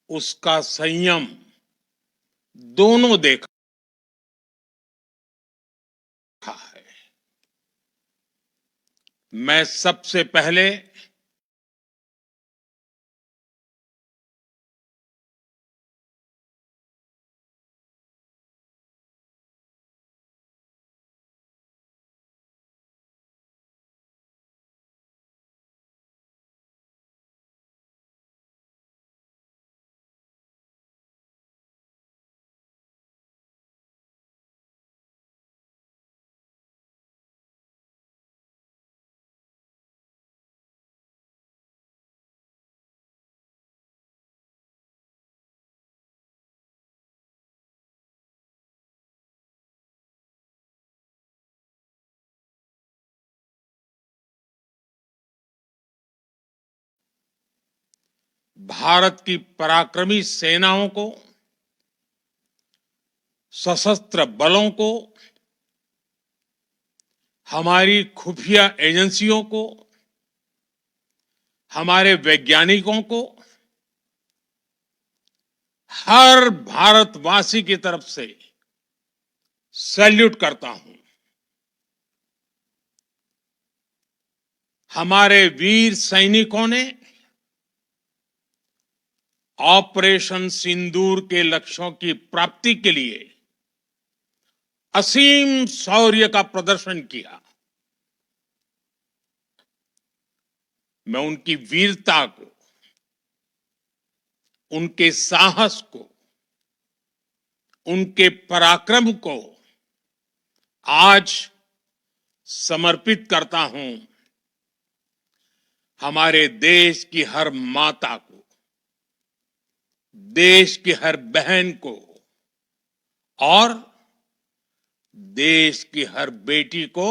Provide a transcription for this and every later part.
उसका संयम दोनों देखा है। मैं सबसे पहले भारत की पराक्रमी सेनाओं को, सशस्त्र बलों को, हमारी खुफिया एजेंसियों को, हमारे वैज्ञानिकों को, हर भारतवासी की तरफ से सैल्यूट करता हूं। हमारे वीर सैनिकों ने ऑपरेशन सिंदूर के लक्ष्यों की प्राप्ति के लिए असीम शौर्य का प्रदर्शन किया। मैं उनकी वीरता को, उनके साहस को, उनके पराक्रम को आज समर्पित करता हूं हमारे देश की हर माता को, देश की हर बहन को और देश की हर बेटी को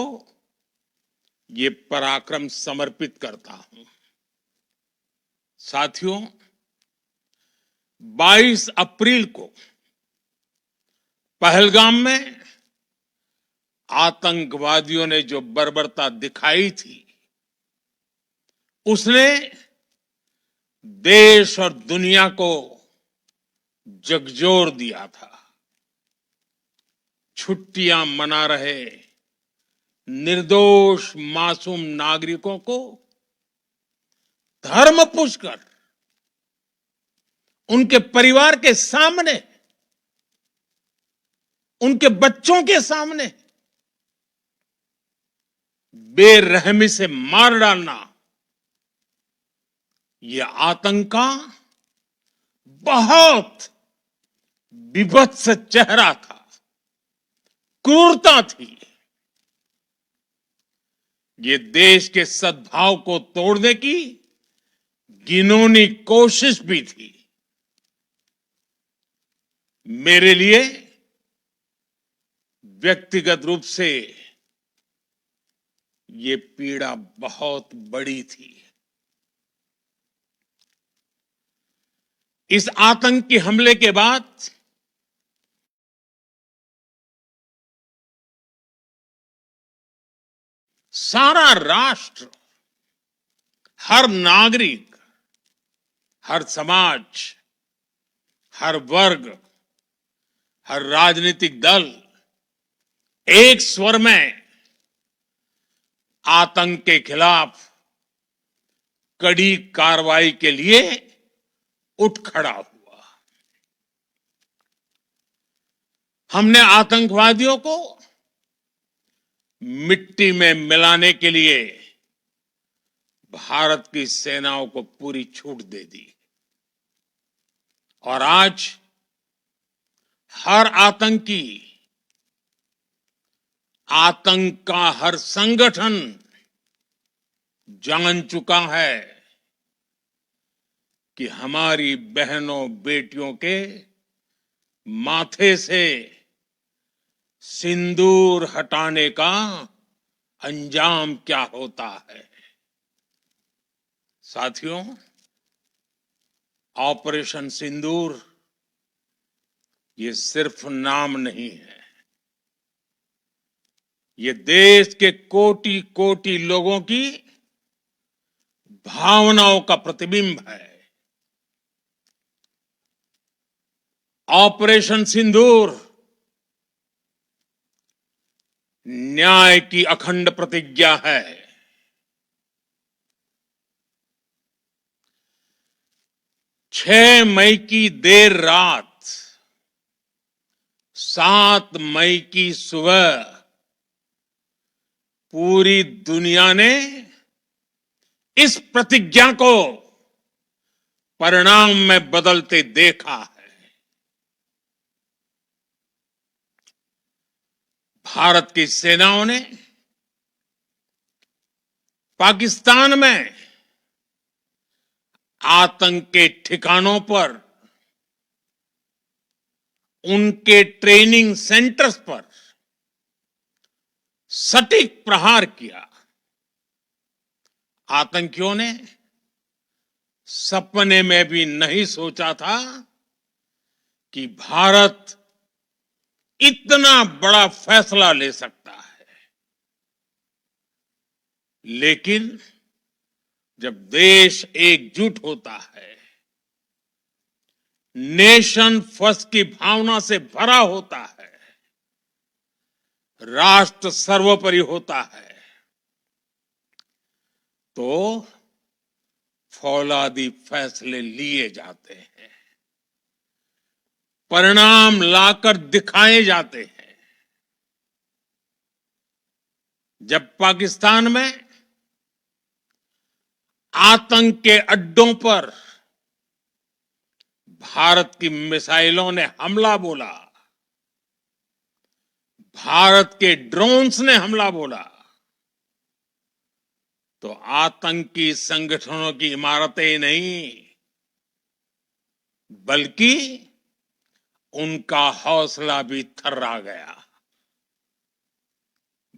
ये पराक्रम समर्पित करता हूं। साथियों, 22 अप्रैल को पहलगाम में आतंकवादियों ने जो बर्बरता दिखाई थी, उसने देश और दुनिया को झकझोर दिया था। छुट्टियां मना रहे निर्दोष मासूम नागरिकों को धर्म पूछकर उनके परिवार के सामने, उनके बच्चों के सामने बेरहमी से मार डालना, यह आतंक का बहुत विभत्स चेहरा था, क्रूरता थी। ये देश के सद्भाव को तोड़ने की घिनौनी कोशिश भी थी। मेरे लिए व्यक्तिगत रूप से ये पीड़ा बहुत बड़ी थी। इस आतंकी हमले के बाद सारा राष्ट्र, हर नागरिक, हर समाज, हर वर्ग, हर राजनीतिक दल एक स्वर में आतंक के खिलाफ कड़ी कार्रवाई के लिए उठ खड़ा हुआ। हमने आतंकवादियों को मिट्टी में मिलाने के लिए भारत की सेनाओं को पूरी छूट दे दी और आज हर आतंकी, आतंक का हर संगठन जान चुका है कि हमारी बहनों बेटियों के माथे से सिंदूर हटाने का अंजाम क्या होता है। साथियों, ऑपरेशन सिंदूर ये सिर्फ नाम नहीं है, ये देश के कोटि कोटि लोगों की भावनाओं का प्रतिबिंब है। ऑपरेशन सिंदूर न्याय की अखंड प्रतिज्ञा है। 6 मई की देर रात, 7 मई की सुबह पूरी दुनिया ने इस प्रतिज्ञा को परिणाम में बदलते देखा है। भारत की सेनाओं ने पाकिस्तान में आतंक के ठिकानों पर, उनके ट्रेनिंग सेंटर्स पर सटीक प्रहार किया। आतंकियों ने सपने में भी नहीं सोचा था कि भारत इतना बड़ा फैसला ले सकता है। लेकिन जब देश एकजुट होता है, नेशन फर्स्ट की भावना से भरा होता है, राष्ट्र सर्वोपरि होता है, तो फौलादी फैसले लिए जाते हैं, परिणाम लाकर दिखाए जाते हैं। जब पाकिस्तान में आतंक के अड्डों पर भारत की मिसाइलों ने हमला बोला, भारत के ड्रोन्स ने हमला बोला, तो आतंकी संगठनों की इमारतें नहीं, बल्कि उनका हौसला भी थर्रा गया।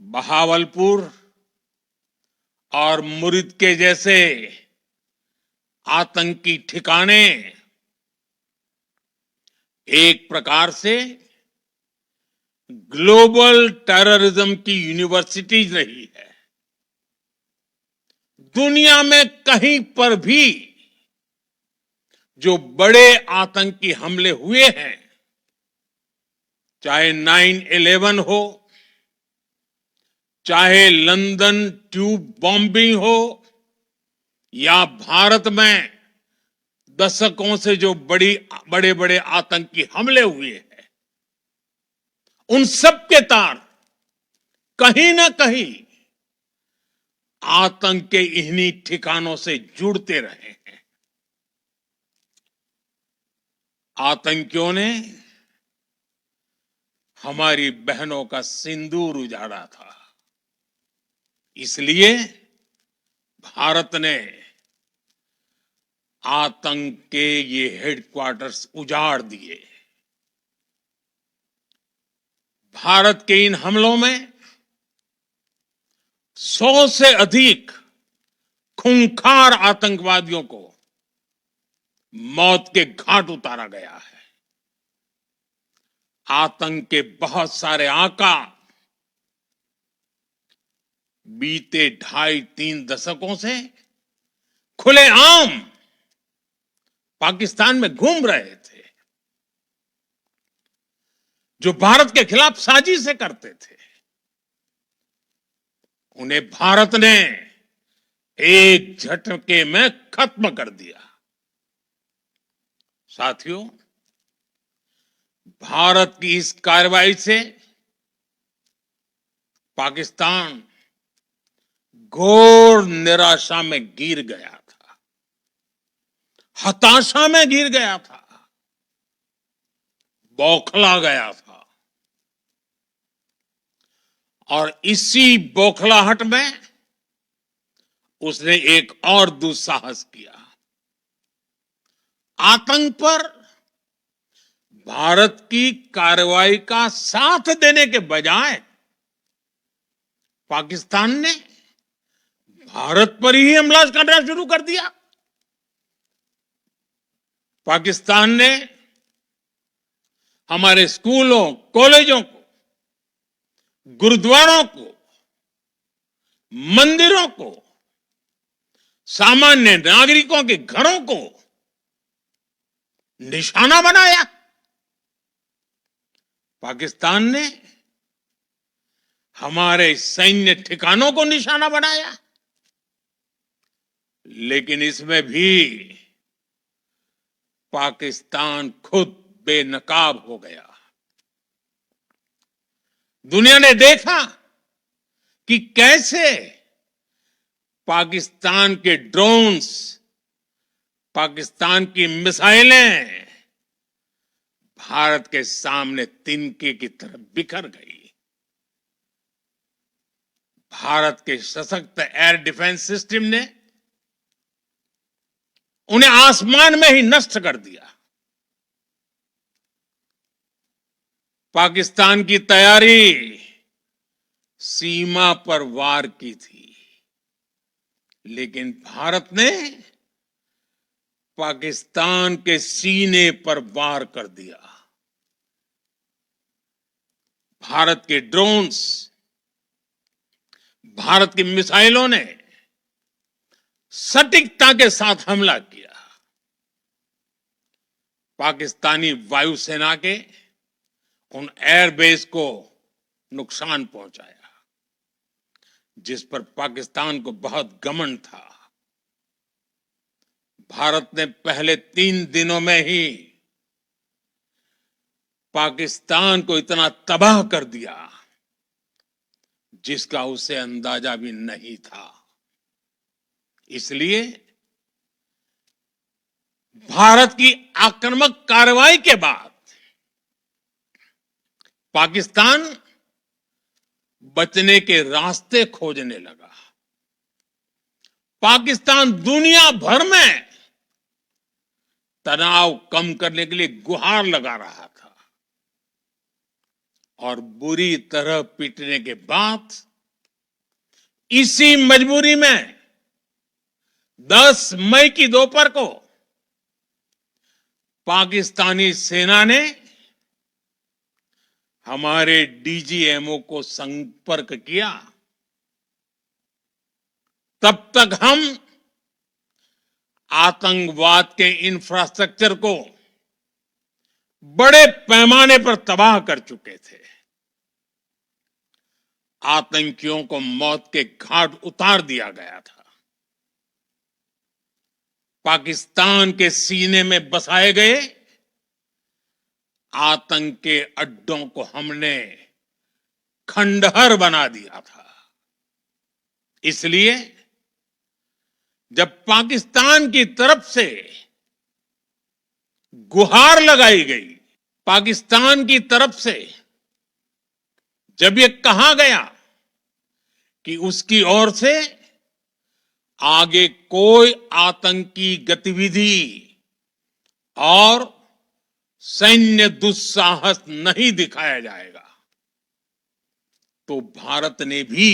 बहावलपुर और मुरिद के जैसे आतंकी ठिकाने एक प्रकार से ग्लोबल टेररिज्म की यूनिवर्सिटीज रही है। दुनिया में कहीं पर भी जो बड़े आतंकी हमले हुए हैं, चाहे 9/11 हो, चाहे लंदन ट्यूब बॉम्बिंग हो, या भारत में दशकों से जो बड़े बड़े आतंकी हमले हुए हैं, उन सब के तार कहीं ना कहीं आतंक के इन्हीं ठिकानों से जुड़ते रहे हैं। आतंकियों ने हमारी बहनों का सिंदूर उजाड़ा था, इसलिए भारत ने आतंक के ये हेडक्वार्टर्स उजाड़ दिए। भारत के इन हमलों में 100 से अधिक खूंखार आतंकवादियों को मौत के घाट उतारा गया है। आतंक के बहुत सारे आका बीते 2.5-3 दशकों से खुलेआम पाकिस्तान में घूम रहे थे, जो भारत के खिलाफ साजिशें करते थे। उन्हें भारत ने एक झटके में खत्म कर दिया। साथियों, भारत की इस कार्रवाई से पाकिस्तान घोर निराशा में गिर गया था, हताशा में गिर गया था, बौखला गया था। और इसी बौखलाहट में उसने एक और दुस्साहस किया। आतंक पर भारत की कार्रवाई का साथ देने के बजाय पाकिस्तान ने भारत पर ही हमला करना शुरू कर दिया। पाकिस्तान ने हमारे स्कूलों, कॉलेजों को, गुरुद्वारों को, मंदिरों को, सामान्य नागरिकों के घरों को निशाना बनाया। पाकिस्तान ने हमारे सैन्य ठिकानों को निशाना बनाया, लेकिन इसमें भी पाकिस्तान खुद बेनकाब हो गया। दुनिया ने देखा कि कैसे पाकिस्तान के ड्रोन्स, पाकिस्तान की मिसाइलें भारत के सामने तिनके की तरह बिखर गई। भारत के सशक्त एयर डिफेंस सिस्टम ने उन्हें आसमान में ही नष्ट कर दिया। पाकिस्तान की तैयारी सीमा पर वार की थी, लेकिन भारत ने पाकिस्तान के सीने पर वार कर दिया। भारत के ड्रोन्स, भारत की मिसाइलों ने सटीकता के साथ हमला किया। पाकिस्तानी वायुसेना के उन एयरबेस को नुकसान पहुंचाया, जिस पर पाकिस्तान को बहुत घमंड था। भारत ने पहले 3 दिनों में ही पाकिस्तान को इतना तबाह कर दिया जिसका उसे अंदाजा भी नहीं था। इसलिए भारत की आक्रामक कार्रवाई के बाद पाकिस्तान बचने के रास्ते खोजने लगा। पाकिस्तान दुनिया भर में तनाव कम करने के लिए गुहार लगा रहा था, और बुरी तरह पीटने के बाद इसी मजबूरी में 10 मई की दोपहर को पाकिस्तानी सेना ने हमारे डीजीएमओ को संपर्क किया। तब तक हम आतंकवाद के इंफ्रास्ट्रक्चर को बड़े पैमाने पर तबाह कर चुके थे। आतंकियों को मौत के घाट उतार दिया गया था। पाकिस्तान के सीने में बसाए गए आतंक के अड्डों को हमने खंडहर बना दिया था। इसलिए जब पाकिस्तान की तरफ से गुहार लगाई गई, पाकिस्तान की तरफ से जब ये कहा गया कि उसकी ओर से आगे कोई आतंकी गतिविधि और सैन्य दुस्साहस नहीं दिखाया जाएगा, तो भारत ने भी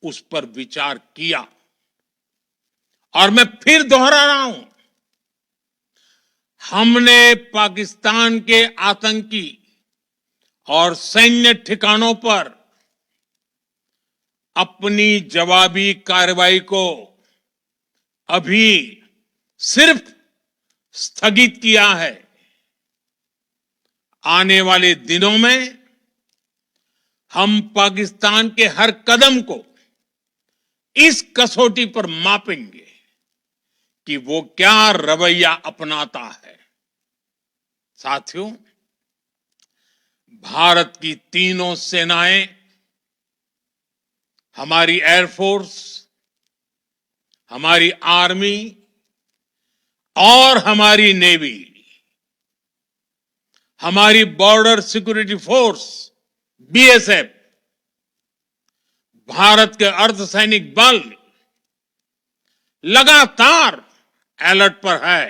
उस पर विचार किया। और मैं फिर दोहरा रहा हूं, हमने पाकिस्तान के आतंकी और सैन्य ठिकानों पर अपनी जवाबी कार्रवाई को अभी सिर्फ स्थगित किया है। आने वाले दिनों में हम पाकिस्तान के हर कदम को इस कसौटी पर मापेंगे कि वो क्या रवैया अपनाता है। साथियों, भारत की तीनों सेनाएं, हमारी एयरफोर्स, हमारी आर्मी और हमारी नेवी, हमारी border security force BSF, Bharat के अर्धसैनिक बल लगातार अलर्ट पर है।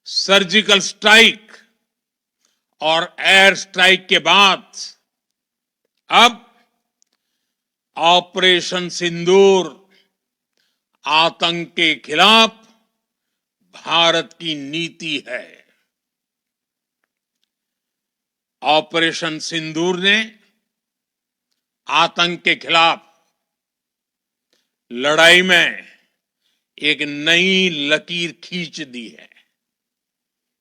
सर्जिकल स्ट्राइक और एयर स्ट्राइक के बाद अब ऑपरेशन सिंदूर आतंक के खिलाफ भारत की नीति है। ऑपरेशन सिंदूर ने आतंक के खिलाफ लड़ाई में एक नई लकीर खींच दी है,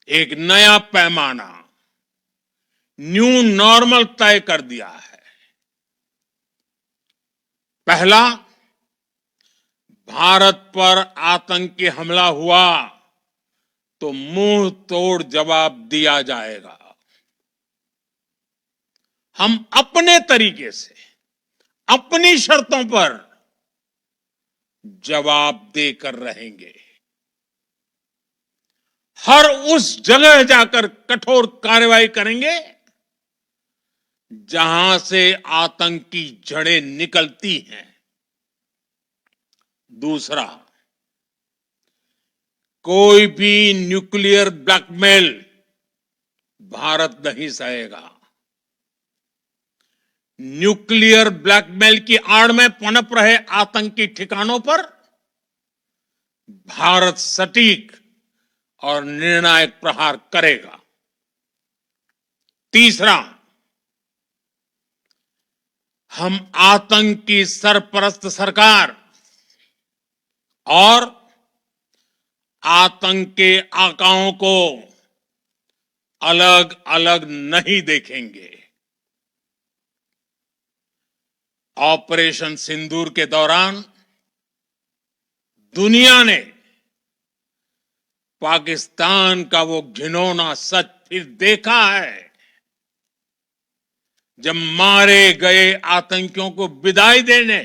एक नया पैमाना। न्यू नॉर्मल तय कर दिया है। पहला, भारत पर आतंकी हमला हुआ तो मुंह तोड़ जवाब दिया जाएगा। हम अपने तरीके से, अपनी शर्तों पर जवाब देकर रहेंगे। हर उस जगह जाकर कठोर कार्रवाई करेंगे जहां से आतंक की जड़ें निकलती हैं। दूसरा, कोई भी न्यूक्लियर ब्लैकमेल भारत नहीं सहेगा। न्यूक्लियर ब्लैकमेल की आड़ में पनप रहे आतंकी ठिकानों पर भारत सटीक और निर्णायक प्रहार करेगा। तीसरा, हम आतंक की सरपरस्त सरकार और आतंक के आकाओं को अलग अलग नहीं देखेंगे। ऑपरेशन सिंदूर के दौरान दुनिया ने पाकिस्तान का वो घिनौना सच फिर देखा है, जब मारे गए आतंकियों को विदाई देने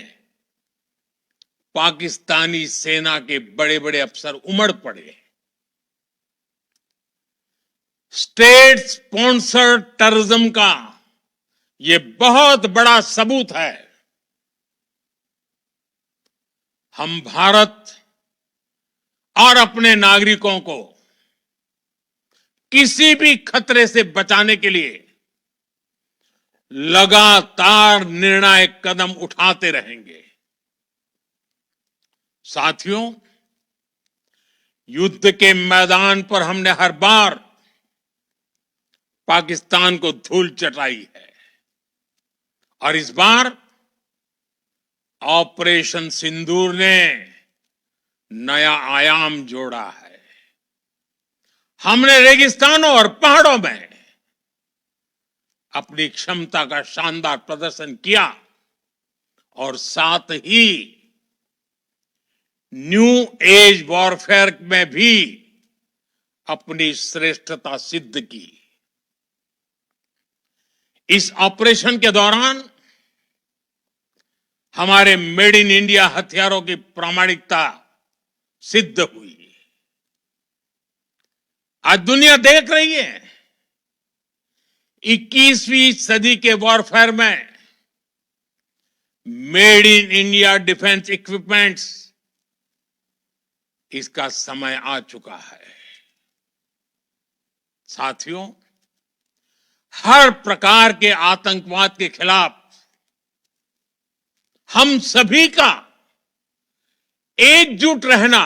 पाकिस्तानी सेना के बड़े बड़े अफसर उमड़ पड़े। स्टेट स्पॉन्सर्ड टेररिज्म का यह बहुत बड़ा सबूत है। हम भारत और अपने नागरिकों को किसी भी खतरे से बचाने के लिए लगातार निर्णायक कदम उठाते रहेंगे। साथियों, युद्ध के मैदान पर हमने हर बार पाकिस्तान को धूल चटाई है और इस बार ऑपरेशन सिंदूर ने नया आयाम जोड़ा है। हमने रेगिस्तानों और पहाड़ों में अपनी क्षमता का शानदार प्रदर्शन किया और साथ ही न्यू एज वॉरफेयर में भी अपनी श्रेष्ठता सिद्ध की। इस ऑपरेशन के दौरान हमारे मेड इन इंडिया हथियारों की प्रामाणिकता सिद्ध हुई। आज दुनिया देख रही है 21वीं सदी के वॉरफेयर में made in India defence equipments, इसका समय आ चुका है। साथियों, हर प्रकार के आतंकवाद के खिलाफ हम सभी का एकजुट रहना,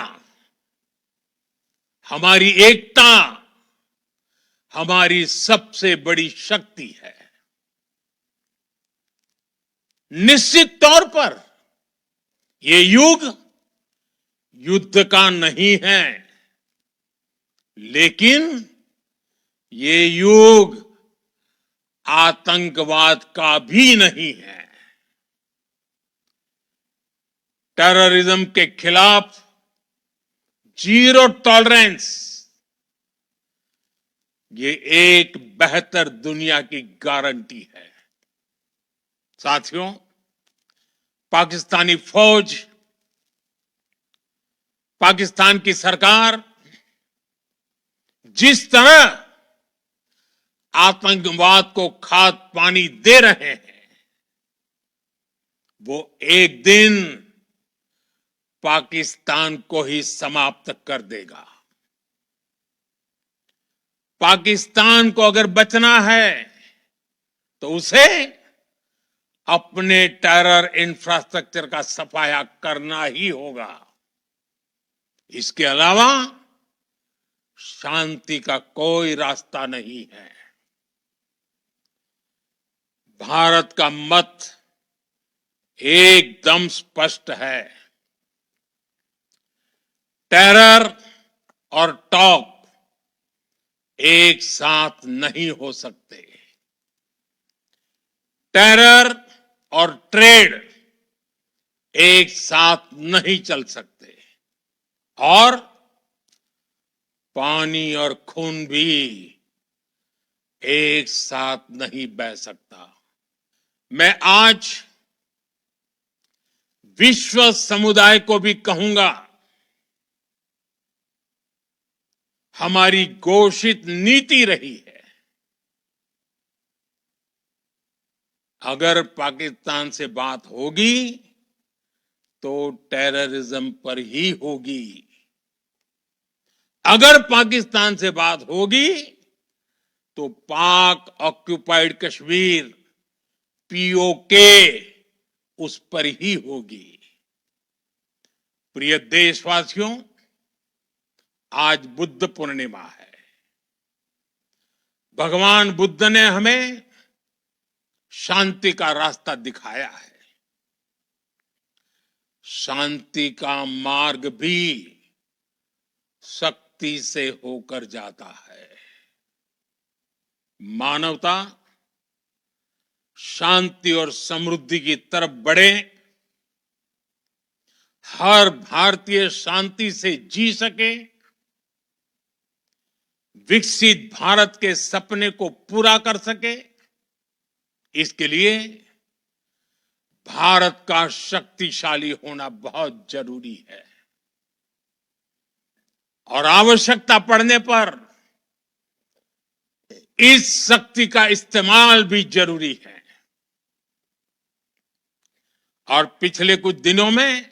हमारी एकता हमारी सबसे बड़ी शक्ति है। निश्चित तौर पर ये युग युद्ध का नहीं है, लेकिन ये युग आतंकवाद का भी नहीं है। टेररिज्म के खिलाफ जीरो टॉलरेंस, ये एक बेहतर दुनिया की गारंटी है। साथियों, पाकिस्तानी फौज, पाकिस्तान की सरकार जिस तरह आतंकवाद को खाद पानी दे रहे हैं, वो एक दिन पाकिस्तान को ही समाप्त कर देगा। पाकिस्तान को अगर बचना है तो उसे अपने टेरर इंफ्रास्ट्रक्चर का सफाया करना ही होगा। इसके अलावा शांति का कोई रास्ता नहीं है। भारत का मत एकदम स्पष्ट है। टेरर और टॉक एक साथ नहीं हो सकते। टेरर और ट्रेड एक साथ नहीं चल सकते और पानी और खून भी एक साथ नहीं बह सकता। मैं आज विश्व समुदाय को भी कहूंगा, हमारी घोषित नीति रही है, अगर पाकिस्तान से बात होगी तो टेररिज्म पर ही होगी। अगर पाकिस्तान से बात होगी तो पाक ऑक्युपाइड कश्मीर पीओके उस पर ही होगी। प्रिय देशवासियों, आज बुद्ध पूर्णिमा है। भगवान बुद्ध ने हमें शांति का रास्ता दिखाया है। शांति का मार्ग भी शक्ति से होकर जाता है। मानवता शांति और समृद्धि की तरफ बढ़े, हर भारतीय शांति से जी सके, विकसित भारत के सपने को पूरा कर सके, इसके लिए भारत का शक्तिशाली होना बहुत जरूरी है और आवश्यकता पड़ने पर इस शक्ति का इस्तेमाल भी जरूरी है। और पिछले कुछ दिनों में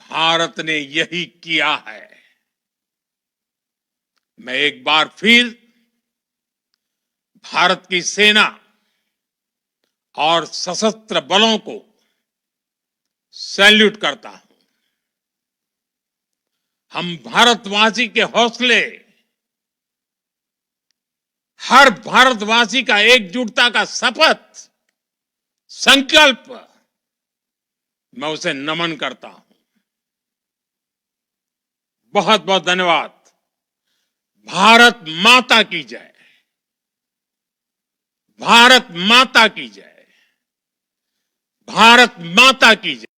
भारत ने यही किया है। मैं एक बार फिर भारत की सेना और सशस्त्र बलों को सैल्यूट करता हूं। हम भारतवासी के हौसले, हर भारतवासी का एकजुटता का शपथ, संकल्प, मैं उसे नमन करता हूं। बहुत बहुत धन्यवाद। भारत माता की जय। भारत माता की जय। भारत माता की जय।